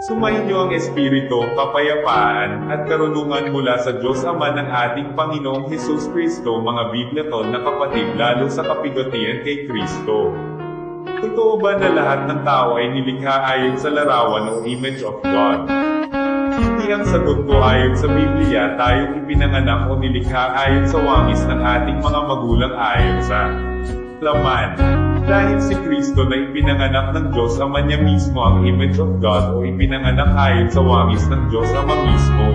Sumainyo ang Espiritu, kapayapaan, at karunungan mula sa Diyos Ama ng ating Panginoong Hesus Kristo, mga Bibleton na kapatid, lalo sa kapigatian kay Kristo. Totoo ba na lahat ng tao ay nilikha ayon sa larawan o image of God? Hindi ang sagot ko ayon sa Biblia, tayo ipinanganak o nilikha ayon sa wangis ng ating mga magulang ayon sa laman. Dahil si Kristo na ipinanganak ng Diyos Ama niya mismo ang image of God o ipinanganak ayon sa wangis ng Diyos Ama mismo.